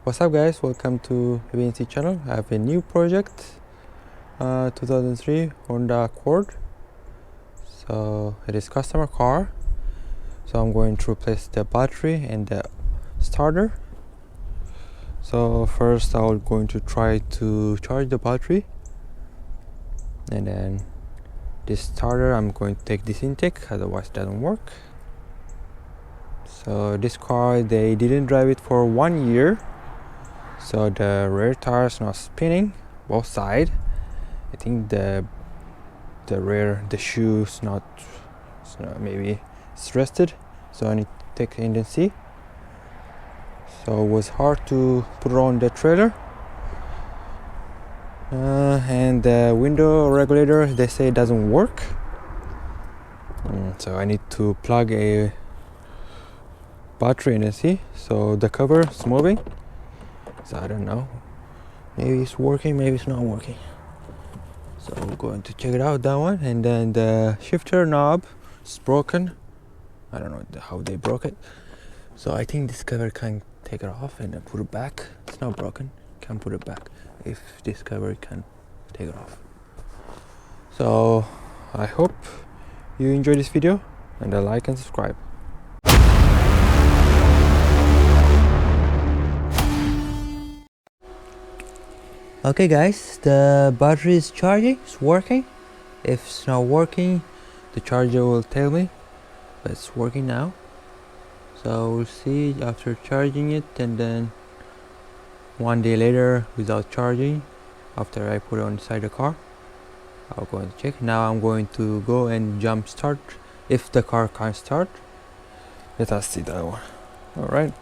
What's up guys, welcome to Ebn C channel. I have a new project, 2003 Honda Accord. So it is customer car, so I'm going to replace the battery and the starter. So first I'm going to try to charge the battery, and then this starter I'm going to take this intake, otherwise it doesn't work. So this car, they didn't drive it for 1 year, so the rear tires not spinning both sides. I think the shoes not, maybe it's rusted, so I need to take it and see. So it was hard to put it on the trailer, and the window regulator, they say it doesn't work, so I need to plug a battery in and see. So the cover is moving, so I don't know, maybe it's working, maybe it's not working. So we're going to check it out, that one. And then the shifter knob is broken. I don't know how they broke it, so I think this cover can take it off and put it back. It's not broken, can put it back if this cover can take it off. So I hope you enjoy this video, and like and subscribe. Okay guys, the battery is charging, it's working. If it's not working, the charger will tell me, but it's working now. So we'll see after charging it, and then 1 day later without charging, after I put it on inside the car, I'll go and check. Now I'm going to go and jump start if the car can't start. Let us see that one. Alright,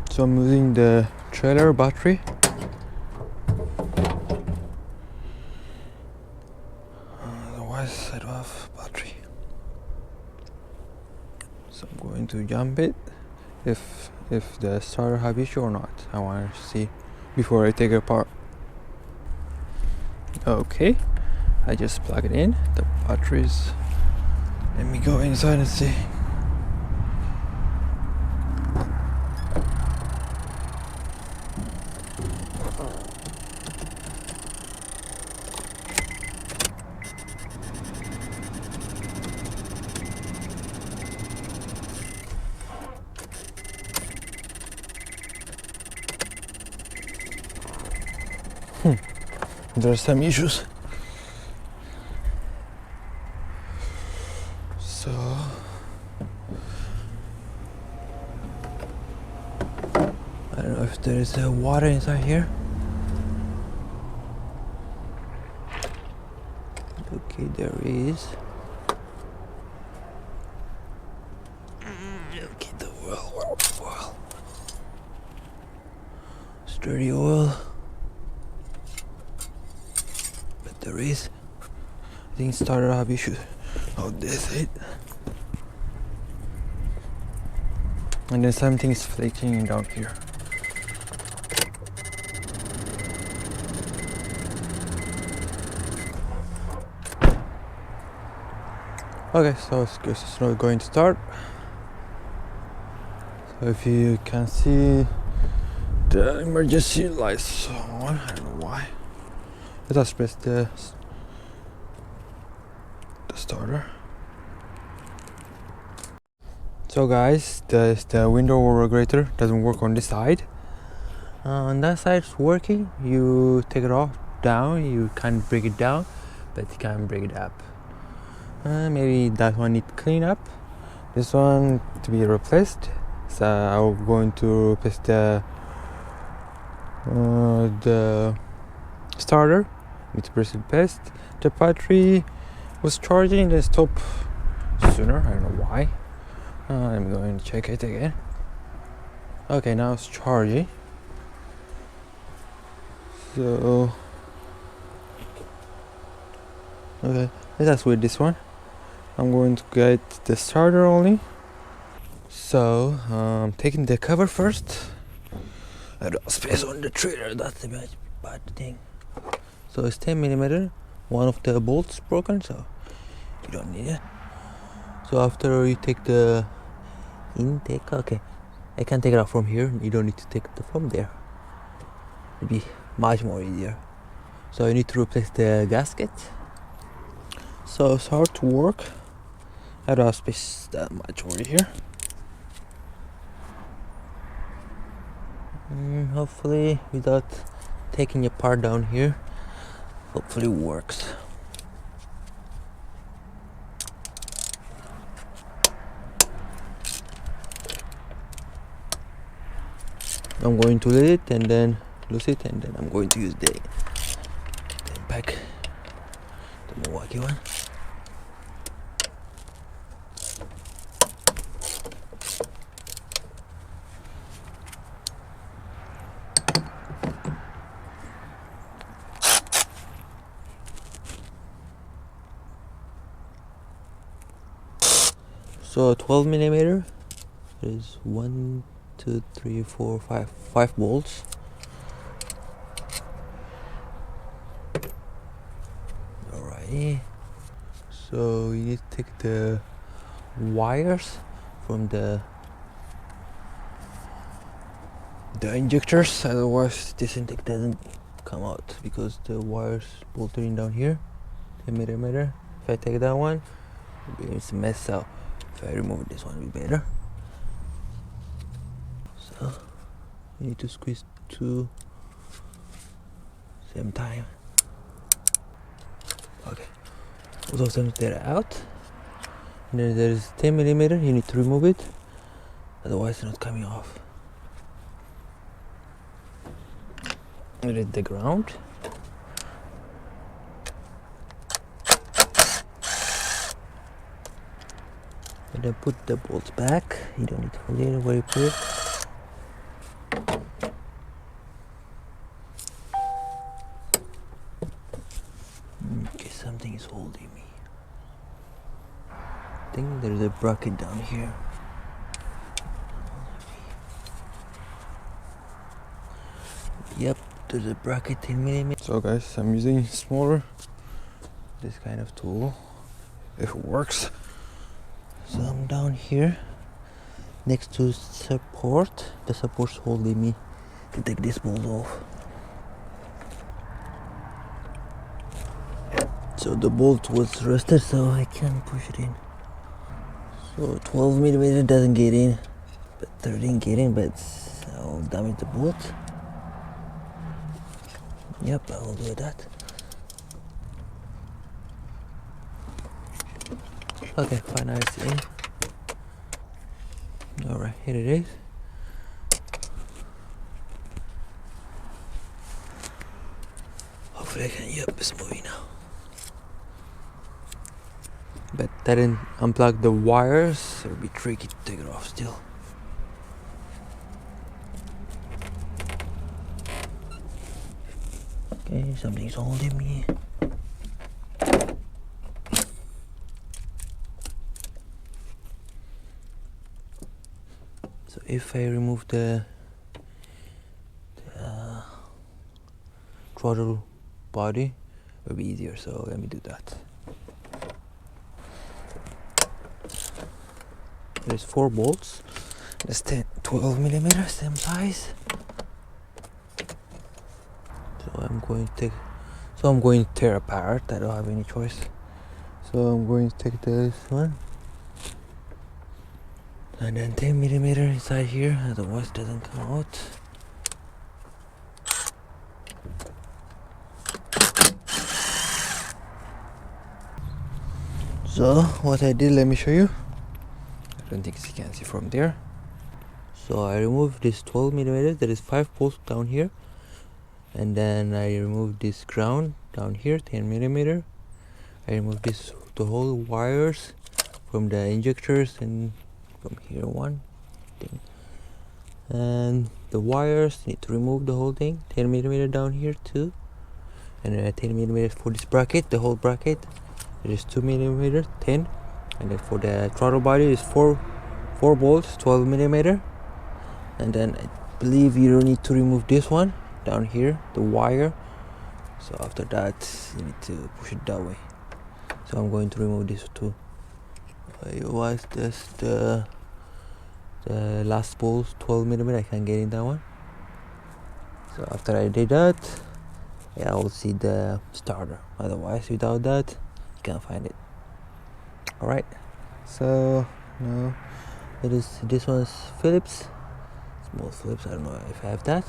so I'm using the trailer battery. Otherwise I don't have battery, so I'm going to jump it if the starter have issue or not. I want to see before I take it apart. Okay, I just plug it in, the batteries. Let me go inside and see. There's some issues. So I don't know if there is water inside here. Okay, there is. Okay, the oil. Sturdy oil. There is, I think starter have issues. Oh, this it. And then something is flaking down here. Okay, so it's not going to start. So if you can see, the emergency lights on. I don't know why. Let us press the starter. So guys, the window regulator doesn't work on this side. On that side it's working. You take it off, down, you can break it down, but you can't break it up. Maybe that one needs clean up. This one to be replaced. So I'm going to replace the starter. Need to press it best. The battery was charging, then stop sooner. I don't know why. I'm going to check it again. Okay, now it's charging. So okay, let's with this one. I'm going to get the starter only. So I'm taking the cover first. I don't have space on the trailer, that's the bad thing. So it's 10mm. One of the bolts broken, so you don't need it. So after you take the intake, okay, I can take it out from here. You don't need to take it from there. It'd be much more easier. So I need to replace the gasket. So it's hard to work. I don't have space that much over here. Hopefully without taking a part down here, hopefully it works. I'm going to let it and then lose it, and then I'm going to use the pack, the Milwaukee one. So 12 millimeter is 1, 2, 3, 4, 5 bolts. Alrighty. So you need to take the wires from the injectors, otherwise this intake doesn't come out because the wires bolted in down here. 10 millimeter. If I take that one, it's a mess. So if I remove this one, it'll be better. So you need to squeeze two same time. Okay, both of them they're out. And then there's 10 millimeter. You need to remove it, otherwise it's not coming off. It is the ground. And then put the bolts back. You don't need to forget where you put it. Okay, something is holding me. I think there's a bracket down here. Yep, there's a bracket 10 millimeter. So guys, I'm using smaller, this kind of tool, if it works. So I'm down here next to support. The support's holding me to take this bolt off. So the bolt was rusted, so I can't push it in. So 12 millimeter doesn't get in, but 13 get in, but I'll damage the bolt. Yep, I will do that. Okay, fine, now it's in. Alright, here it is. Hopefully I can, yep, it's moving now. But that didn't unplug the wires, so it'll be tricky to take it off still. Okay, something's holding me. So if I remove the throttle body, it'll be easier, so let me do that. There's 4 bolts. There's 12 millimeters, same size. So I'm going to tear apart. I don't have any choice. So I'm going to take this one. And then 10 millimeter inside here, otherwise it doesn't come out. So what I did, let me show you. I don't think you can see from there. So I removed this 12 millimeter. There is 5 bolts down here, and then I removed this ground down here, 10 millimeter. I removed the whole wires from the injectors, and from here one thing, and the wires need to remove the whole thing. 10 millimeter down here too, and 10 millimeter for this bracket, the whole bracket. It is 2 millimeter, 10, and then for the throttle body is 4 bolts, 12 millimeter. And then I believe you don't need to remove this one down here, the wire. So after that you need to push it that way. So I'm going to remove this too. It was just the the last bolt 12mm, I can get in that one. So after I did that, yeah, I will see the starter. Otherwise, without that, you can't find it. Alright, so now this one's Phillips, small Phillips. I don't know if I have that,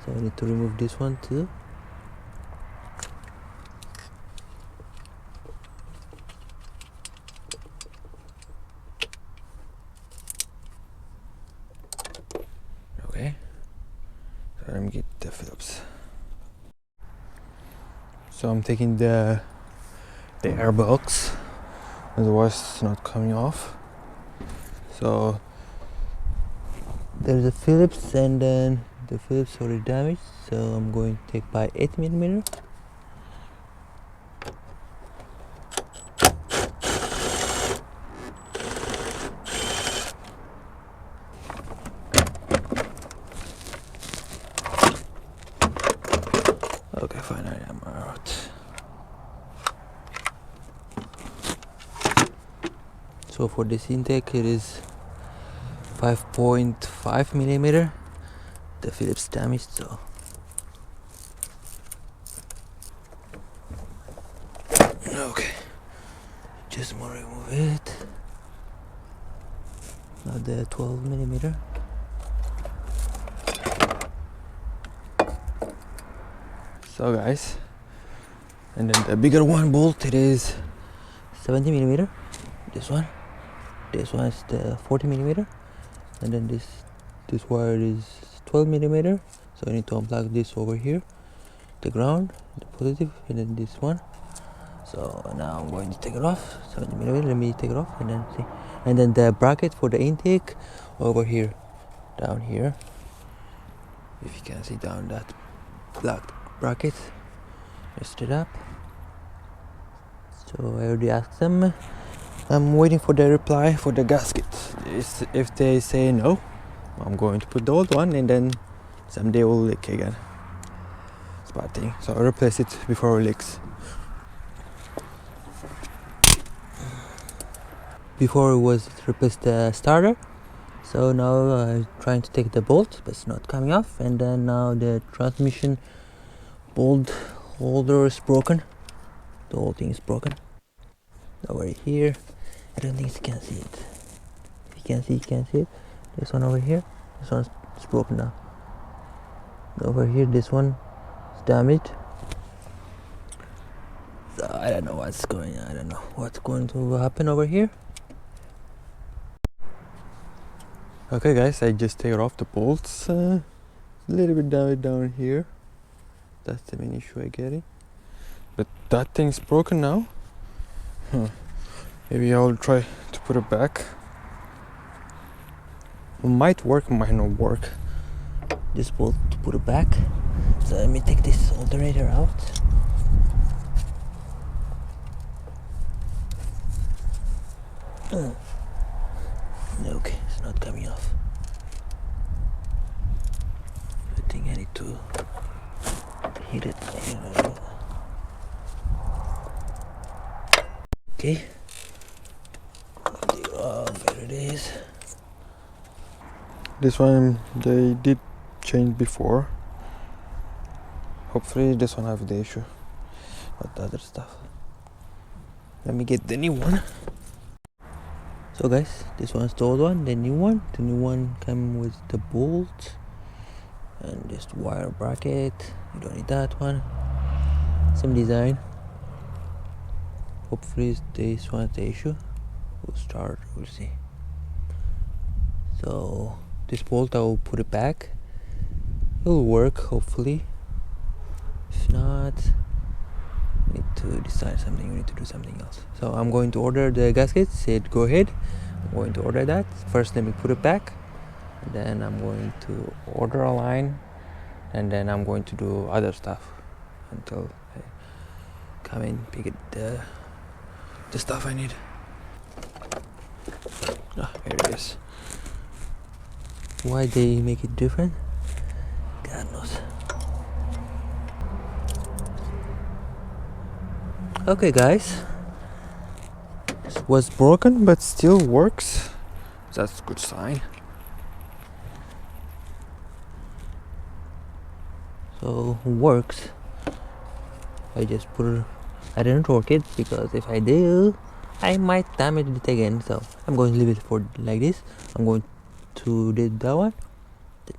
so I need to remove this one too. Okay, so let me get the Phillips. So I'm taking the air box, otherwise it's not coming off. So there's a Phillips, and then the Phillips already damaged, so I'm going to take by 8mm. Okay, fine, I am out. So for this intake, it is 5.5mm. The Phillips damaged, so okay, just more remove it. Now the 12mm. So guys, and then the bigger one bolt, it is 70mm. This one is the 40mm, and then this wire is 12mm. So I need to unplug this over here, the ground, the positive, and then this one. So now I'm going to take it off. 70mm. Let me take it off and then see. And then the bracket for the intake over here, down here. If you can see down that black bracket, messed it up. So I already asked them. I'm waiting for the reply for the gasket. If they say no, I'm going to put the old one, and then someday it will leak again. It's a bad thing. So I'll replace it before it leaks. Before it was replaced the starter. So now I'm trying to take the bolt, but it's not coming off. And then now the transmission bolt holder is broken. The whole thing is broken. Over here, I don't think you can see it. If you can see, you can see it. This one over here, this one's broken now. Over here, this one is damaged. So I don't know what's going on. I don't know what's going to happen over here. Okay guys, I just take off the bolts. A little bit damage down here. That's the main issue I get it. But that thing's broken now. Maybe I'll try to put it back. It might work, might not work. Just bolt to put it back. So let me take this alternator out. Okay, it's not coming off. I think I need to hit it. Okay. Oh, there it is. This one they did change before. Hopefully this one have the issue, not the other stuff. Let me get the new one. So guys, this one's the old one, the new one. The new one came with the bolt and this wire bracket. You don't need that one. Same design. Hopefully this one's the issue. We'll start, we'll see. So this bolt, I will put it back. It'll work, hopefully. If not, we need to decide something. We need to do something else. So I'm going to order the gasket. Said go ahead. I'm going to order that. First, let me put it back. And then I'm going to order a line. And then I'm going to do other stuff until I come in, pick it, the stuff I need. Ah, here it is. Why they make it different? God knows. Okay guys, this was broken but still works. That's a good sign. So works. I just I didn't torque it because if I do, I might damage it again. So I'm going to leave it for like this. I'm going to do that one.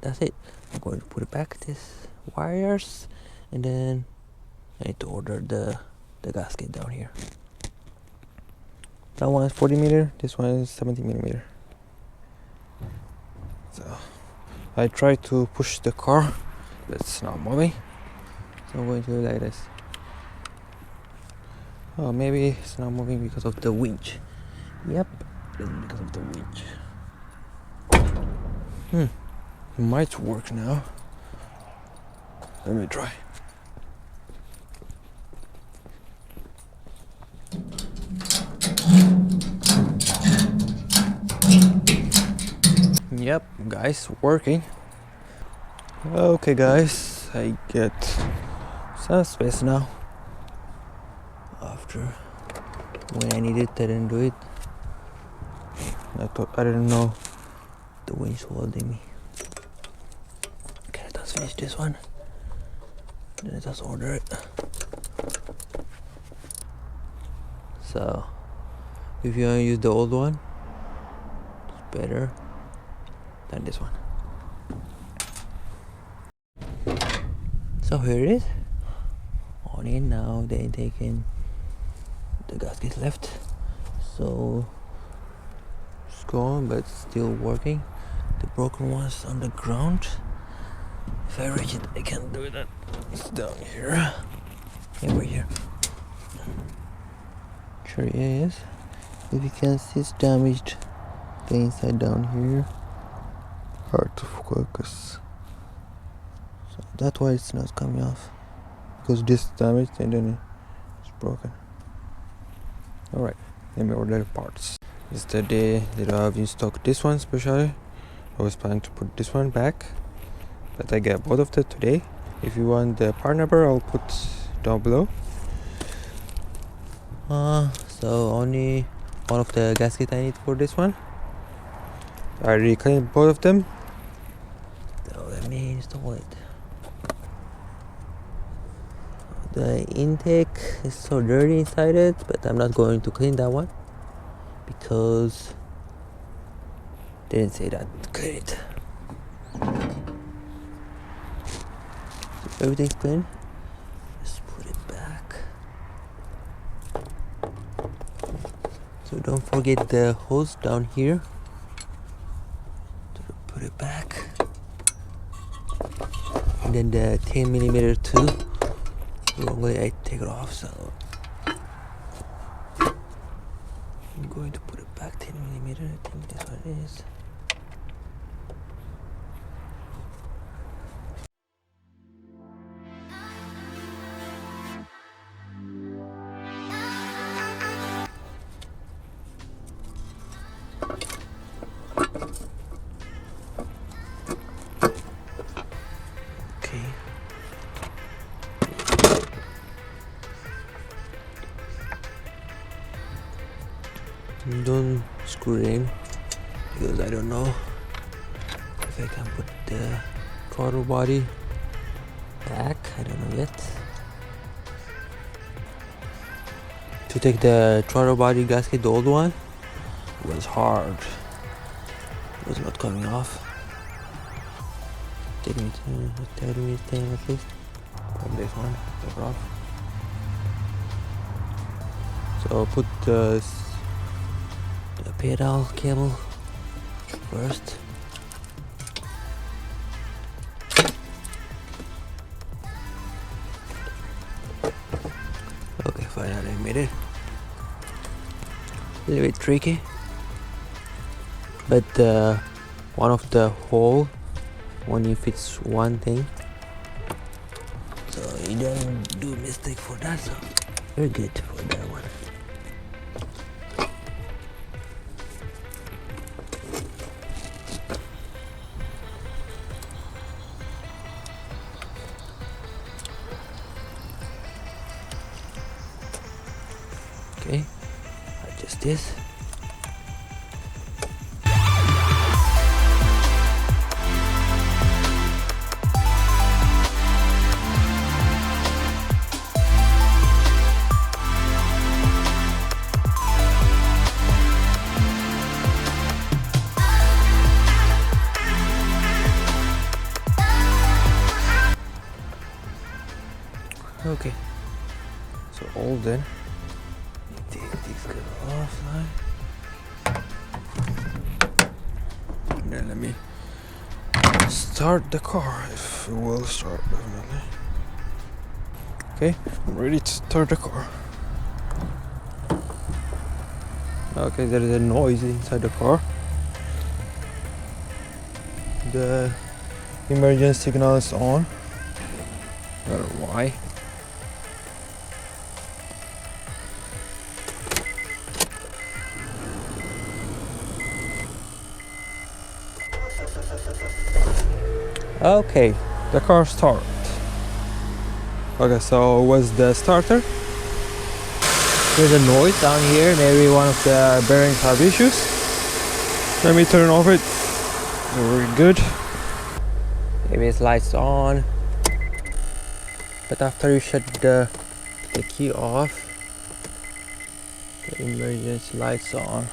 That's it. I'm going to put it back this wires, and then I need to order the gasket down here. That one is 40mm. This one is 70mm. So I try to push the car, but it's not moving. So I'm going to do like this. Oh, maybe it's not moving because of the winch. Yep, it's because of the winch. It might work now. Let me try. Yep, guys, working. Okay, guys, I get some space now. After when I needed, I didn't do it. I didn't know the winch holding me. Okay, let's finish this one. Then let's order it. So, if you want to use the old one, it's better than this one. So here it is. On in now, the intake in. The gasket left, so it's gone, but still working. The broken one's on the ground. If I reach it, I can do that. It's down here. Over here. Sure it is. If you can see, it's damaged. The inside down here. Hard to focus. So that's why it's not coming off. Because this damaged and then it's broken. Alright, let me order the parts. Yesterday that I have in stock this one especially. I was planning to put this one back, but I get both of them today. If you want the part number, I'll put down below. So only one of the gasket I need for this one. I already cleaned both of them. So let me install it. The intake is so dirty inside it, but I'm not going to clean that one because they didn't say that to clean it. So everything's clean. Just put it back. So don't forget the hose down here. So put it back. And then the 10mm too. Wrongly I take it off, so I'm going to put it back 10mm. I think that's what it is. Okay. Don't screw it in because I don't know if I can put the throttle body back. I don't know yet. To take the throttle body gasket, the old one, was hard. It was not coming off. Take me 30 minutes at least. From this one, take it off. So I'll put the pedal cable first. Okay, finally I made it. A little bit tricky, but one of the hole only fits one thing, so you don't do mistake for that. So very good for that one. Okay, adjust this. Okay, so all done. Take this guy offline. And then let me start the car, if it will start, definitely. Okay, I'm ready to start the car. Okay, there is a noise inside the car. The emergency signal is on. I don't know why. Okay, the car started. Okay, so what's the starter? There's a noise down here. Maybe one of the bearings have issues. Let me turn off it. Very good. Maybe it's lights on. But after you shut the key off, the emergency lights on.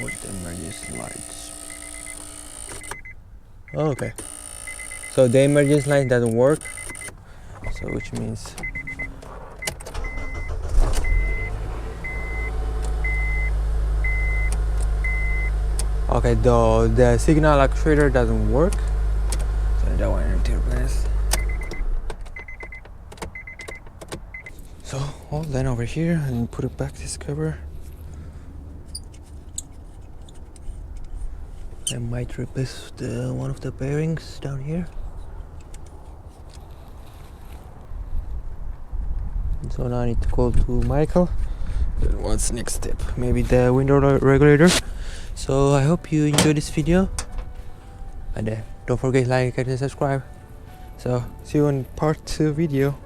What's the emergency lights? Okay. So the emergency light doesn't work. So which means okay, the signal actuator doesn't work. So that one I need to replace. So all then over here and put it back this cover. I might replace one of the bearings down here. So now I need to call to Michael. Then what's next step? Maybe the window regulator. So I hope you enjoyed this video, and don't forget to like and subscribe. So see you in part 2 video.